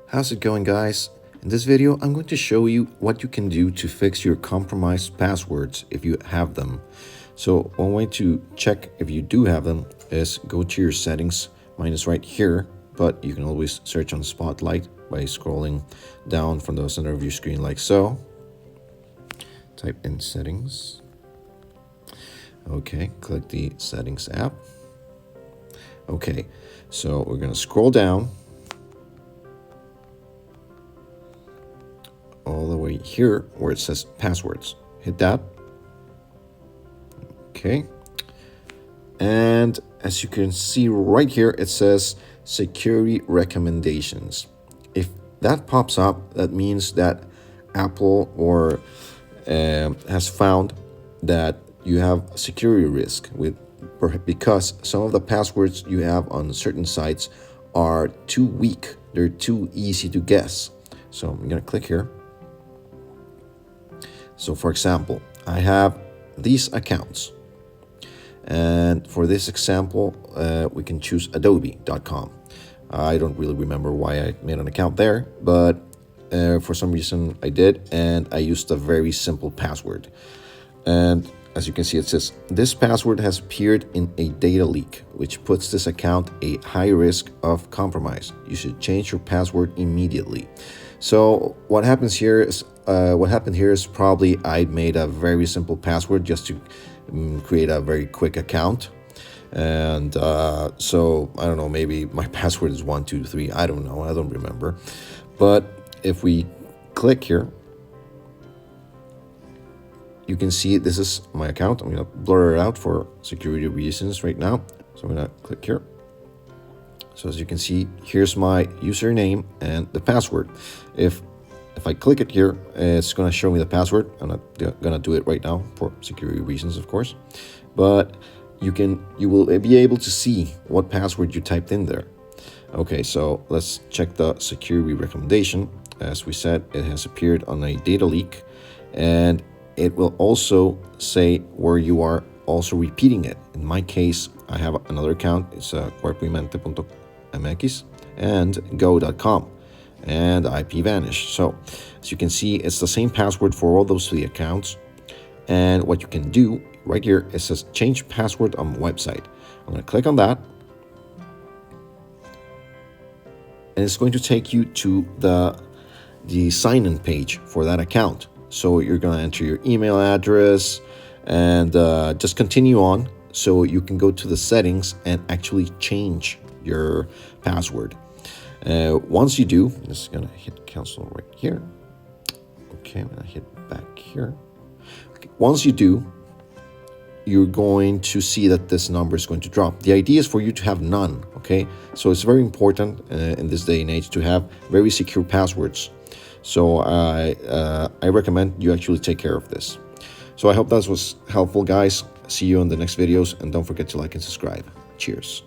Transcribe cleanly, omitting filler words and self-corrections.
How's it going, guys? In this video, I'm going to show you what you can do to fix your compromised passwords if you have them. So one way to check if you do have them is go to your settings. Mine is right here, but you can always search on Spotlight by scrolling down from the center of your screen like so. Type in settings. Okay, click the settings app. Okay, so we're going to scroll down all the way here where it says passwords. Hit that. Okay. And as you can see right here, it says security recommendations. If that pops up, that means that Apple or has found that you have a security risk because some of the passwords you have on certain sites are too weak. They're too easy to guess. So I'm going to click here. So for example, I have these accounts. And for this example, we can choose adobe.com. I don't really remember why I made an account there, but for some reason I did, and I used a very simple password. And as you can see, it says, this password has appeared in a data leak, which puts this account a high risk of compromise. You should change your password immediately. So what happened here is probably I made a very simple password just to create a very quick account. And so I don't know, maybe my password is 123. I don't know. I don't remember. But if we click here, you can see this is my account. I'm going to blur it out for security reasons right now. So I'm going to click here. So as you can see, here's my username and the password. If I click it here, it's going to show me the password. I'm not going to do it right now for security reasons, of course. But you will be able to see what password you typed in there. Okay, so let's check the security recommendation. As we said, it has appeared on a data leak, and it will also say where you are also repeating it. In my case, I have another account. It's cuerpoymente.mx and go.com and IP vanished. So as you can see, it's the same password for all those three accounts. And what you can do right here, it says change password on website. I'm going to click on that. And it's going to take you to the sign-in page for that account. So you're going to enter your email address and just continue on. So you can go to the settings and actually change your password. Once you do, I'm just going to hit cancel right here. Okay, I'm going to hit back here. Okay, once you do, you're going to see that this number is going to drop. The idea is for you to have none, okay? So it's very important in this day and age to have very secure passwords. So I recommend you actually take care of this. So I hope that was helpful, guys. See you in the next videos, and don't forget to like and subscribe. Cheers.